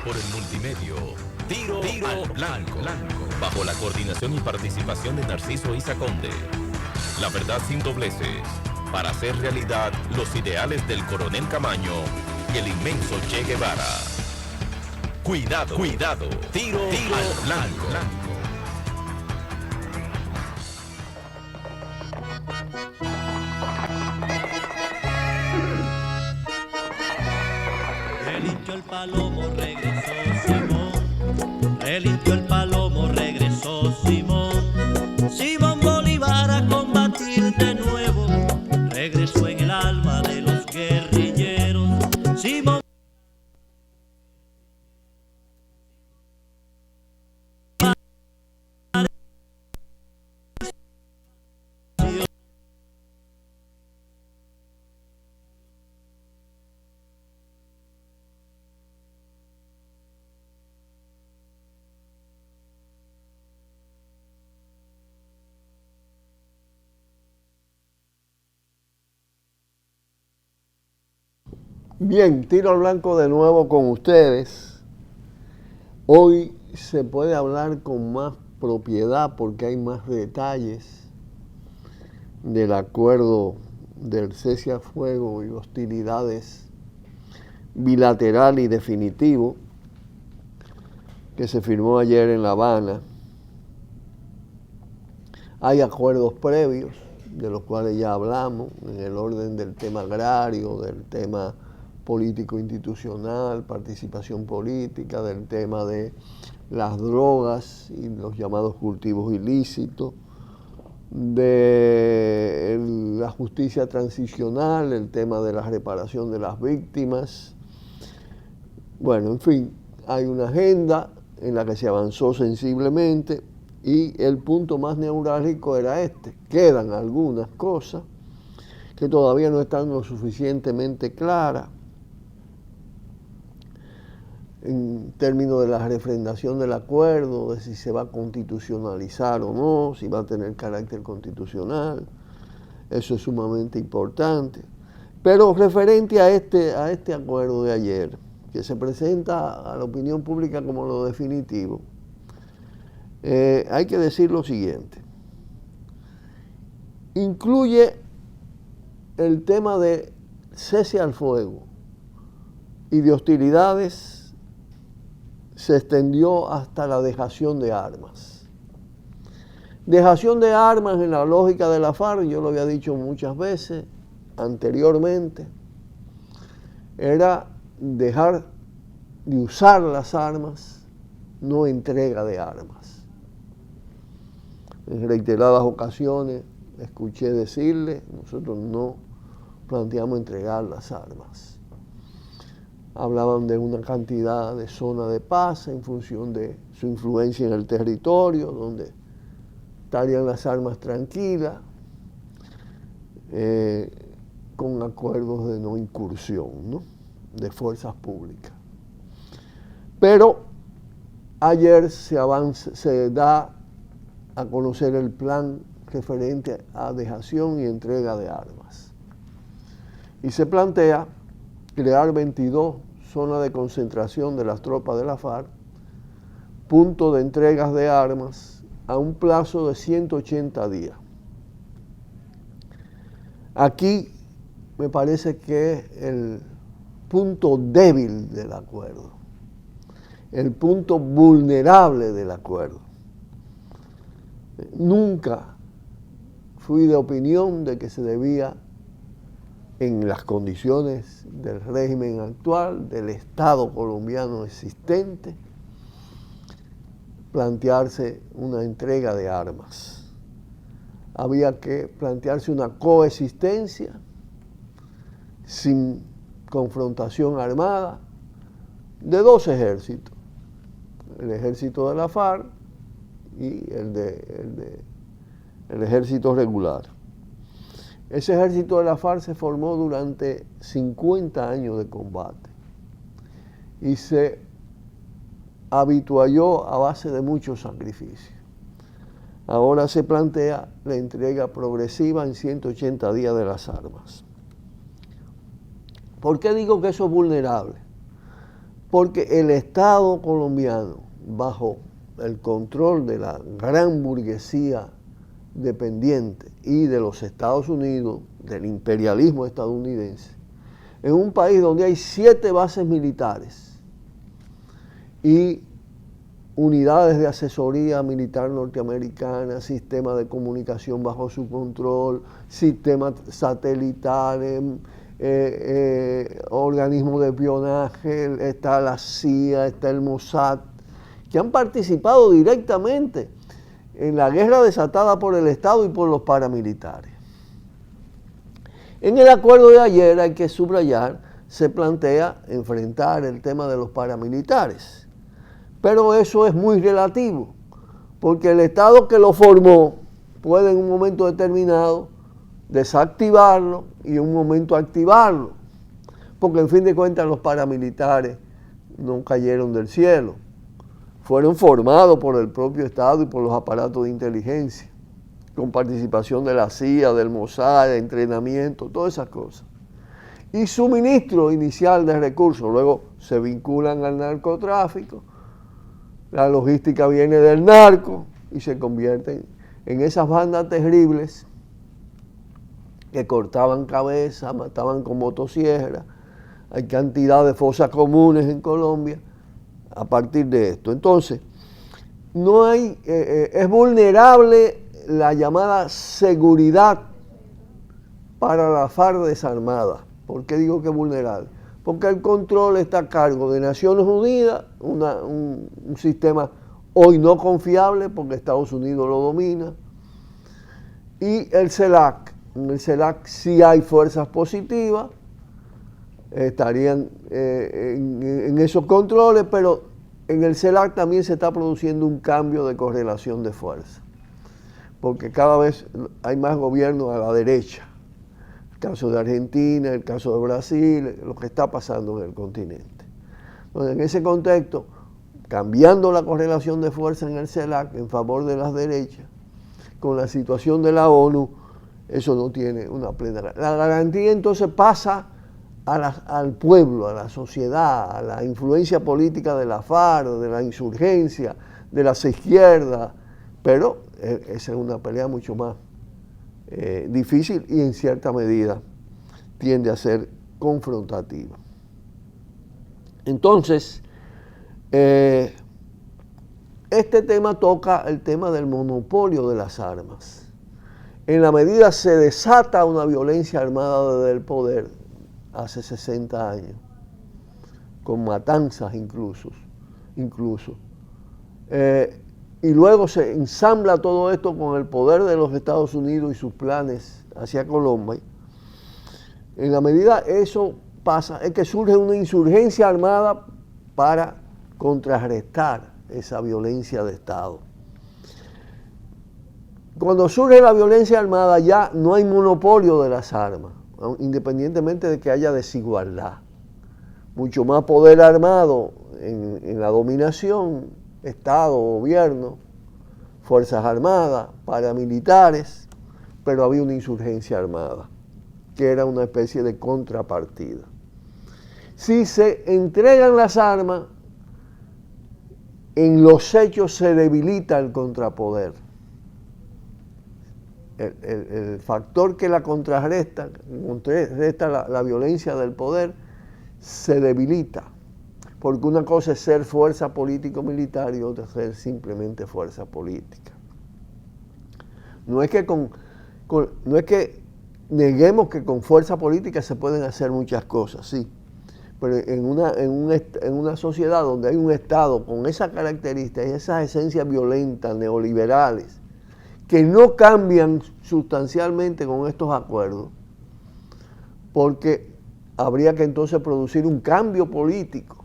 por el multimedio Tiro al Blanco, bajo la coordinación y participación de Narciso Isa Conde. La verdad sin dobleces, para hacer realidad los ideales del Coronel Camaño y el inmenso Che Guevara. Cuidado, tiro al blanco. Relinchó el palomo, regresó Simón. Relinchó el palomo, regresó Simón. Simón Bolívar a combatir de nuevo. Regresó en el alma de los guerrilleros. Simón Bien, Tiro al Blanco de nuevo con ustedes. Hoy se puede hablar con más propiedad porque hay más detalles del acuerdo del cese al fuego y hostilidades bilateral y definitivo que se firmó ayer en La Habana. Hay acuerdos previos de los cuales ya hablamos en el orden del tema agrario, del tema político institucional, participación política, del tema de las drogas y los llamados cultivos ilícitos, de la justicia transicional, el tema de la reparación de las víctimas. Bueno, en fin, hay una agenda en la que se avanzó sensiblemente y el punto más neurálgico era este. Quedan algunas cosas que todavía no están lo suficientemente claras en términos de la refrendación del acuerdo, de si se va a constitucionalizar o no, si va a tener carácter constitucional. Eso es sumamente importante. Pero referente a este acuerdo de ayer, que se presenta a la opinión pública como lo definitivo, hay que decir lo siguiente. Incluye el tema de cese al fuego y de hostilidades. Se extendió hasta la dejación de armas. Dejación de armas en la lógica de la FARC, yo lo había dicho muchas veces anteriormente, era dejar de usar las armas, no entrega de armas. En reiteradas ocasiones escuché decirle, nosotros no planteamos entregar las armas. Hablaban de una cantidad de zona de paz en función de su influencia en el territorio, donde estarían las armas tranquilas, con acuerdos de no incursión, ¿no?, de fuerzas públicas. Pero ayer se da a conocer el plan referente a dejación y entrega de armas. Y se plantea crear 22 zonas de concentración de las tropas de la FARC, puntos de entregas de armas a un plazo de 180 días. Aquí me parece que es el punto débil del acuerdo, el punto vulnerable del acuerdo. Nunca fui de opinión de que se debía, en las condiciones del régimen actual, del Estado colombiano existente, plantearse una entrega de armas. Había que plantearse una coexistencia sin confrontación armada de dos ejércitos, el ejército de la FARC y el ejército regular. Ese ejército de la FARC se formó durante 50 años de combate y se habitualló a base de muchos sacrificios. Ahora se plantea la entrega progresiva en 180 días de las armas. ¿Por qué digo que eso es vulnerable? porque el Estado colombiano, bajo el control de la gran burguesía dependiente y de los Estados Unidos, del imperialismo estadounidense, en un país donde hay 7 bases militares y unidades de asesoría militar norteamericana, sistemas de comunicación bajo su control, sistemas satelitales, organismos de espionaje, está la CIA, está el Mossad, que han participado directamente en la guerra desatada por el Estado y por los paramilitares. En el acuerdo de ayer, hay que subrayar, se plantea enfrentar el tema de los paramilitares. Pero eso es muy relativo, porque el Estado que lo formó puede en un momento determinado desactivarlo y en un momento activarlo, porque en fin de cuentas los paramilitares no cayeron del cielo, fueron formados por el propio Estado y por los aparatos de inteligencia, con participación de la CIA, del Mossad, de entrenamiento, todas esas cosas. Y suministro inicial de recursos, luego se vinculan al narcotráfico, la logística viene del narco y se convierten en esas bandas terribles que cortaban cabezas, mataban con motosierra. Hay cantidad de fosas comunes en Colombia a partir de esto. Entonces, no hay, es vulnerable la llamada seguridad para la FARC desarmada. ¿Por qué digo que es vulnerable? Porque el control está a cargo de Naciones Unidas, un sistema hoy no confiable porque Estados Unidos lo domina, y el CELAC. En el CELAC sí hay fuerzas positivas, estarían en esos controles, pero en el CELAC también se está produciendo un cambio de correlación de fuerza, porque cada vez hay más gobierno a la derecha. El caso de Argentina, el caso de Brasil, lo que está pasando en el continente. Entonces, en ese contexto, cambiando la correlación de fuerza en el CELAC en favor de las derechas, con la situación de la ONU, eso no tiene una plena... La garantía entonces pasa al pueblo, a la sociedad, a la influencia política de la FARC, de la insurgencia, de las izquierdas, pero esa es una pelea mucho más difícil y en cierta medida tiende a ser confrontativa. Entonces, este tema toca el tema del monopolio de las armas. En la medida se desata una violencia armada desde el poder hace 60 años, con matanzas incluso. Y luego se ensambla todo esto con el poder de los Estados Unidos y sus planes hacia Colombia. En la medida eso pasa, es que surge una insurgencia armada para contrarrestar esa violencia de Estado. Cuando surge la violencia armada ya no hay monopolio de las armas, independientemente de que haya desigualdad. Mucho más poder armado en la dominación, Estado, gobierno, fuerzas armadas, paramilitares, pero había una insurgencia armada, que era una especie de contrapartida. Si se entregan las armas, en los hechos se debilita el contrapoder. El factor que la contrarresta la violencia del poder, se debilita. Porque una cosa es ser fuerza político-militar y otra es ser simplemente fuerza política. No es que neguemos que con fuerza política se pueden hacer muchas cosas, sí. Pero en una sociedad donde hay un Estado con esas características y esas esencias violentas, neoliberales, que no cambian sustancialmente con estos acuerdos, porque habría que entonces producir un cambio político,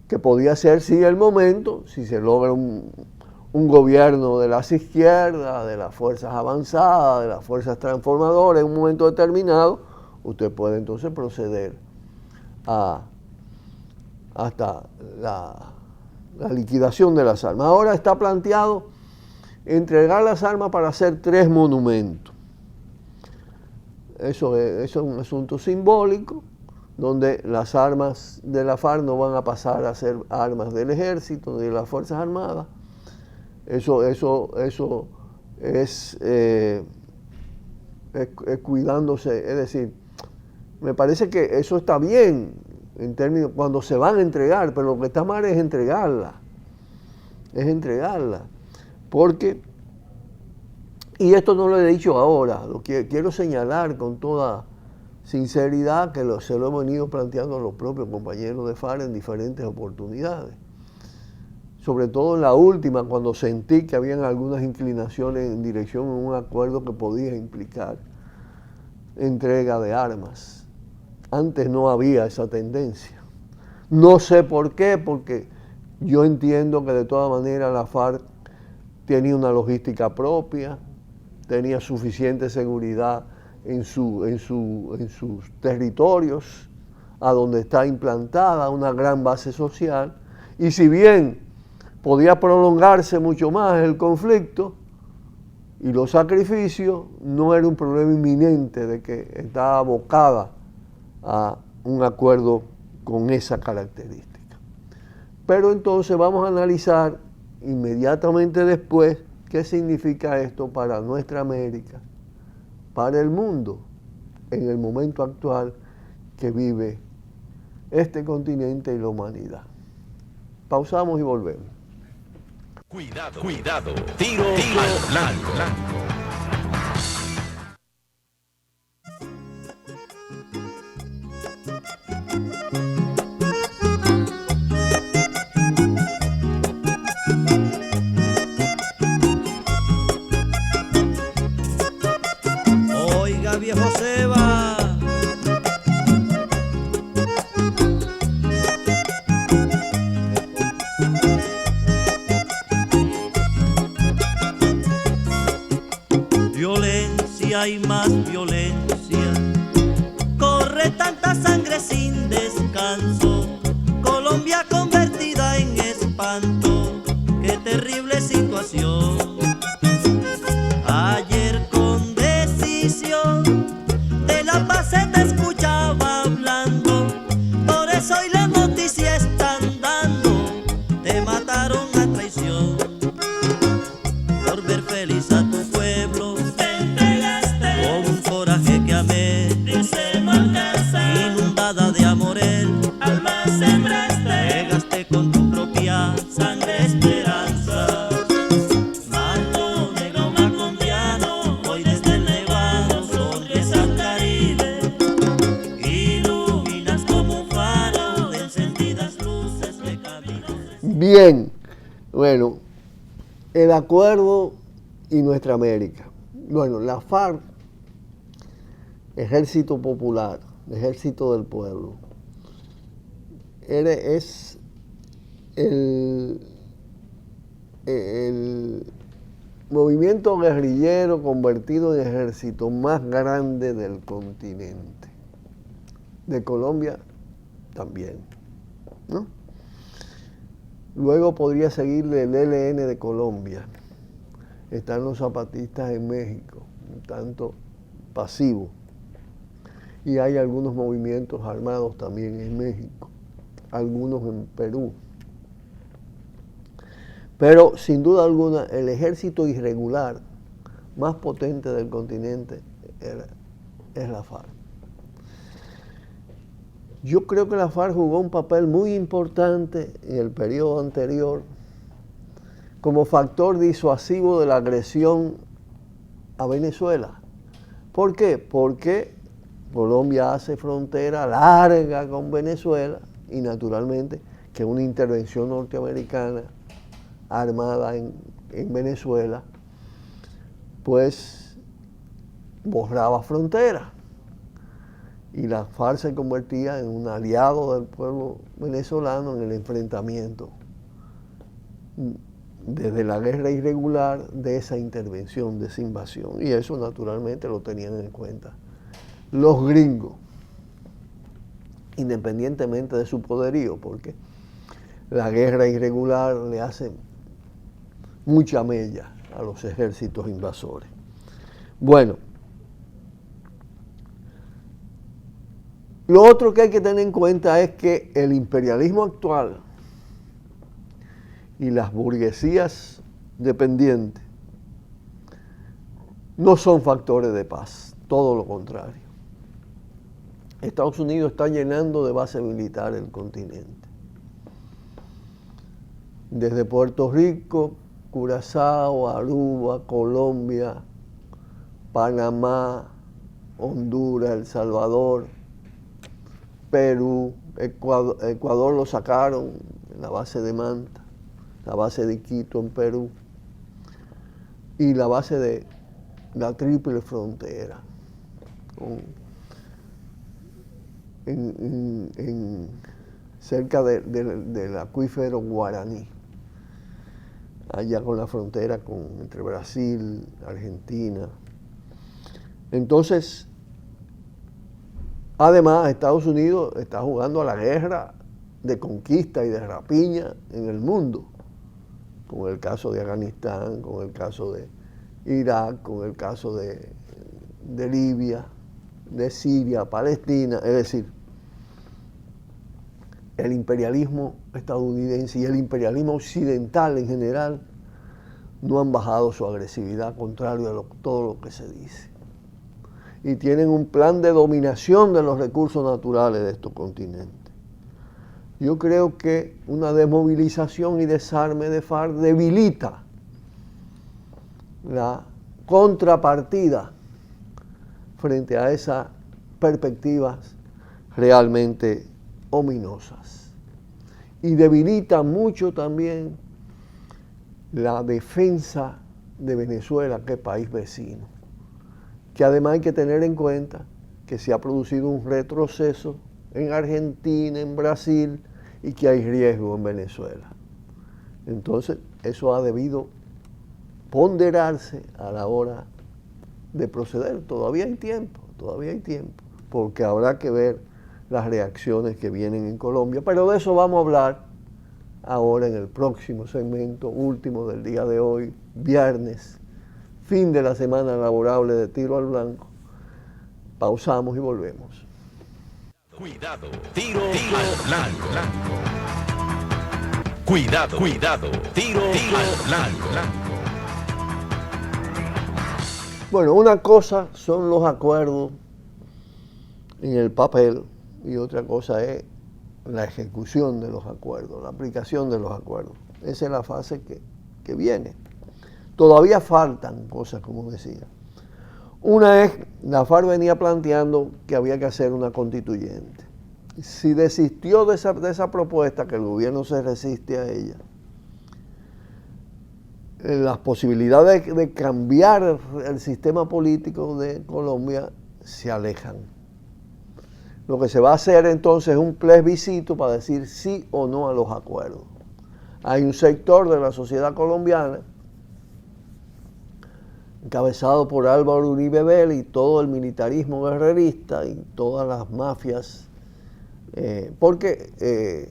que podía ser, sí, el momento, si se logra un gobierno de las izquierdas, de las fuerzas avanzadas, de las fuerzas transformadoras, en un momento determinado, usted puede entonces proceder hasta la liquidación de las armas. Ahora está planteado entregar las armas para hacer 3 monumentos. Eso es un asunto simbólico, donde las armas de la FARC no van a pasar a ser armas del ejército ni de las Fuerzas Armadas. Eso es cuidándose, es decir, me parece que eso está bien en términos cuando se van a entregar, pero lo que está mal es entregarla, porque, y esto no lo he dicho ahora, lo que quiero señalar con toda sinceridad que se lo hemos venido planteando a los propios compañeros de FARC en diferentes oportunidades. Sobre todo en la última, cuando sentí que habían algunas inclinaciones en dirección a un acuerdo que podía implicar entrega de armas. Antes no había esa tendencia. No sé por qué, porque yo entiendo que de todas maneras la FARC tenía una logística propia, tenía suficiente seguridad en sus territorios, a donde está implantada una gran base social, y si bien podía prolongarse mucho más el conflicto y los sacrificios, no era un problema inminente de que estaba abocada a un acuerdo con esa característica. Pero entonces vamos a analizar inmediatamente después qué significa esto para nuestra América, para el mundo, en el momento actual que vive este continente y la humanidad. Pausamos y volvemos. Cuidado, cuidado. Tiro al blanco. Oiga, viejo Seba, violencia y más violencia, corre tanta sangre sin descanso, Colombia convertida en espanto, qué terrible situación. Ayer con decisión de la paz se te escuchaba hablando, por eso hoy las noticias están dando, te mataron a traición. Por ver feliz a tu pueblo te entregaste, con un coraje que amé, dice no alcanza, inundada de amor el alma sembraste, pegaste con tu propia sangre esperanza. Manto negro macondiano, hoy desde el nevado sol de San Caribe, iluminas como un faro de encendidas luces de caminos. Bien, bueno, el acuerdo y nuestra América. Bueno, la FARC, Ejército Popular, Ejército del Pueblo, es el movimiento guerrillero convertido en ejército más grande del continente. De Colombia también, ¿no? Luego podría seguirle el ELN de Colombia. Están los zapatistas en México, un tanto pasivo. Y hay algunos movimientos armados también en México, algunos en Perú. Pero sin duda alguna el ejército irregular más potente del continente es la FARC. Yo creo que la FARC jugó un papel muy importante en el periodo anterior como factor disuasivo de la agresión a Venezuela. ¿Por qué? Porque Colombia hace frontera larga con Venezuela y naturalmente que una intervención norteamericana armada en Venezuela pues borraba fronteras. Y la FARC se convertía en un aliado del pueblo venezolano en el enfrentamiento desde la guerra irregular de esa intervención, de esa invasión. Y eso naturalmente lo tenían en cuenta los gringos, independientemente de su poderío, porque la guerra irregular le hace mucha mella a los ejércitos invasores. Bueno, Lo otro que hay que tener en cuenta es que el imperialismo actual y las burguesías dependientes no son factores de paz, todo lo contrario. Estados Unidos está llenando de base militar el continente. Desde Puerto Rico, Curazao, Aruba, Colombia, Panamá, Honduras, El Salvador, Perú, Ecuador lo sacaron en la base de Manta, la base de Quito en Perú y la base de la Triple Frontera cerca del acuífero Guaraní, allá con la frontera entre Brasil, Argentina. Entonces, además, Estados Unidos está jugando a la guerra de conquista y de rapiña en el mundo, con el caso de Afganistán, con el caso de Irak, con el caso de Libia, de Siria, Palestina. Es decir, el imperialismo estadounidense y el imperialismo occidental en general no han bajado su agresividad, contrario a todo lo que se dice. Y tienen un plan de dominación de los recursos naturales de estos continentes. Yo creo que una desmovilización y desarme de FARC debilita la contrapartida frente a esas perspectivas realmente ominosas. Y debilita mucho también la defensa de Venezuela, que es país vecino. Que además hay que tener en cuenta que se ha producido un retroceso en Argentina, en Brasil, y que hay riesgo en Venezuela. Entonces, eso ha debido ponderarse a la hora de proceder. Todavía hay tiempo, porque habrá que ver las reacciones que vienen en Colombia, pero de eso vamos a hablar ahora en el próximo segmento, último del día de hoy, viernes, fin de la semana laborable de Tiro al Blanco. Pausamos y volvemos. Cuidado, tiro al blanco. Cuidado, tiro al blanco. Bueno, una cosa son los acuerdos en el papel y otra cosa es la ejecución de los acuerdos, la aplicación de los acuerdos. Esa es la fase que viene. Todavía faltan cosas, como decía. Una es, la FARC venía planteando que había que hacer una constituyente. Si desistió de esa propuesta, que el gobierno se resiste a ella, las posibilidades de cambiar el sistema político de Colombia se alejan. Lo que se va a hacer entonces es un plebiscito para decir sí o no a los acuerdos. Hay un sector de la sociedad colombiana encabezado por Álvaro Uribe Vélez y todo el militarismo guerrerista y todas las mafias, porque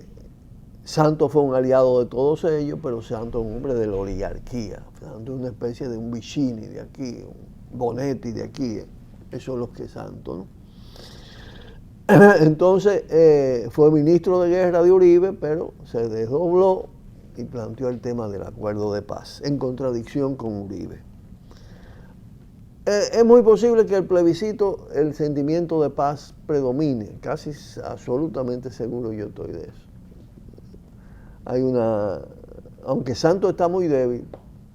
Santos fue un aliado de todos ellos, pero Santos es un hombre de la oligarquía, Santos es una especie de un Vicini de aquí, un Bonetti de aquí, eso es lo que es Santos, ¿no? Entonces fue ministro de guerra de Uribe, pero se desdobló y planteó el tema del acuerdo de paz, en contradicción con Uribe. Es muy posible que el plebiscito, el sentimiento de paz predomine, casi absolutamente seguro yo estoy de eso. Aunque Santos está muy débil,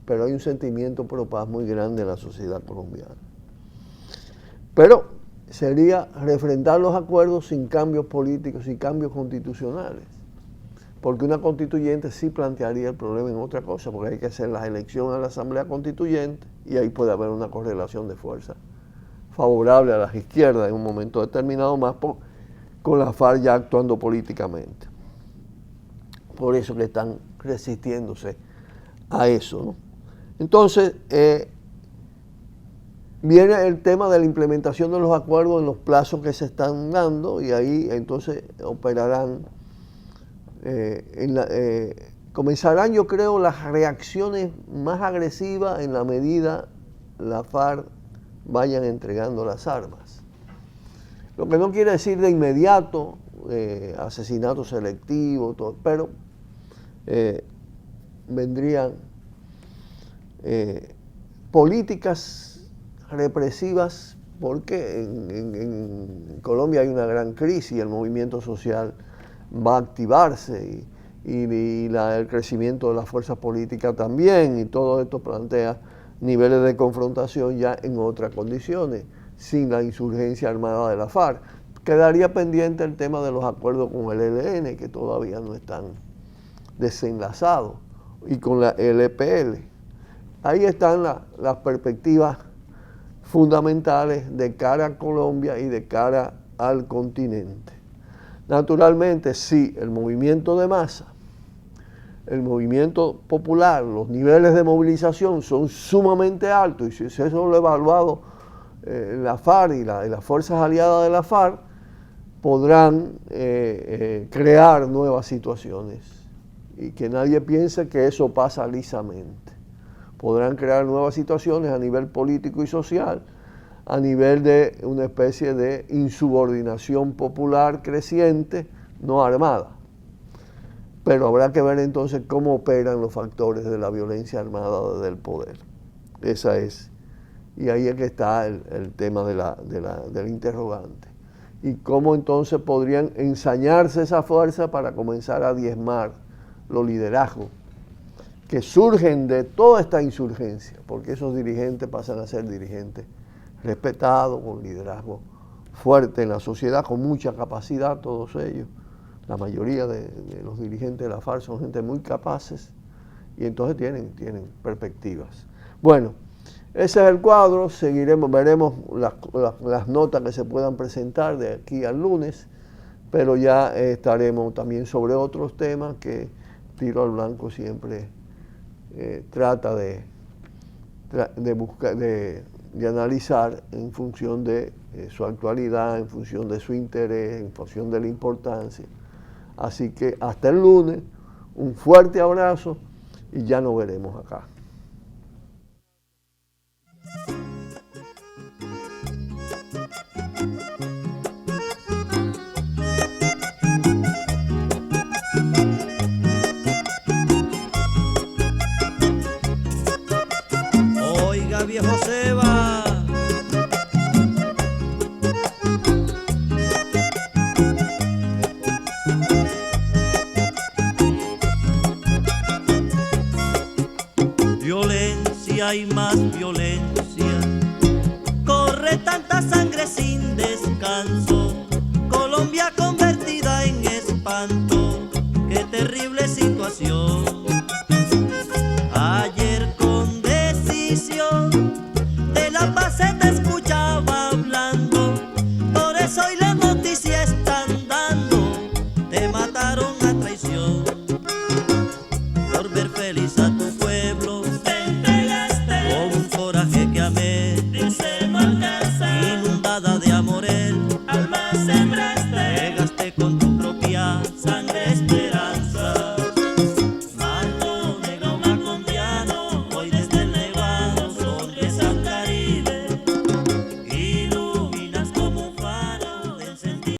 pero hay un sentimiento pro paz muy grande en la sociedad colombiana. Pero sería refrendar los acuerdos sin cambios políticos y cambios constitucionales, porque una constituyente sí plantearía el problema en otra cosa, porque hay que hacer las elecciones a la Asamblea Constituyente y ahí puede haber una correlación de fuerza favorable a las izquierdas en un momento determinado, más con la FARC ya actuando políticamente. Por eso que están resistiéndose a eso, ¿no? Entonces, viene el tema de la implementación de los acuerdos en los plazos que se están dando y ahí entonces operarán, comenzarán yo creo las reacciones más agresivas en la medida la FARC vayan entregando las armas. Lo que no quiere decir de inmediato asesinato selectivo, todo, pero vendrían políticas represivas, porque en Colombia hay una gran crisis, el movimiento social va a activarse y el crecimiento de las fuerzas políticas también, y todo esto plantea niveles de confrontación ya en otras condiciones, sin la insurgencia armada de la FARC. Quedaría pendiente el tema de los acuerdos con el ELN, que todavía no están desenlazados, y con la LPL. Ahí están las perspectivas fundamentales de cara a Colombia y de cara al continente. Naturalmente, sí, el movimiento de masa, el movimiento popular, los niveles de movilización son sumamente altos, y si eso lo ha evaluado la FARC y las fuerzas aliadas de la FARC, podrán crear nuevas situaciones, y que nadie piense que eso pasa lisamente. Podrán crear nuevas situaciones a nivel político y social, a nivel de una especie de insubordinación popular creciente, no armada. Pero habrá que ver entonces cómo operan los factores de la violencia armada desde el poder. Esa es. Y ahí es que está el tema del interrogante. Y cómo entonces podrían ensañarse esa fuerza para comenzar a diezmar los liderazgos que surgen de toda esta insurgencia, porque esos dirigentes pasan a ser dirigentes respetados, con liderazgo fuerte en la sociedad, con mucha capacidad, todos ellos. La mayoría de los dirigentes de la FARC son gente muy capaces, y entonces tienen perspectivas. Bueno, ese es el cuadro. Seguiremos, veremos las notas que se puedan presentar de aquí al lunes, pero ya estaremos también sobre otros temas que Tiro al Blanco siempre trata de buscar, de analizar en función de su actualidad, en función de su interés, en función de la importancia. Así que hasta el lunes, un fuerte abrazo, y ya nos veremos acá. Oiga, viejo Seba, violencia y más violencia, corre tanta sangre sin descanso, Colombia convertida en espanto, qué terrible situación. Ayer con decisión de la paz se te escuchaba hablando, por eso hoy las noticias están dando, te mataron a traición. Por ver feliz a tu pueblo te entregaste, con un coraje que amé, dice no alcanza, inundada de amor el alma sembraste, llegaste con tu propia sangre esperanza.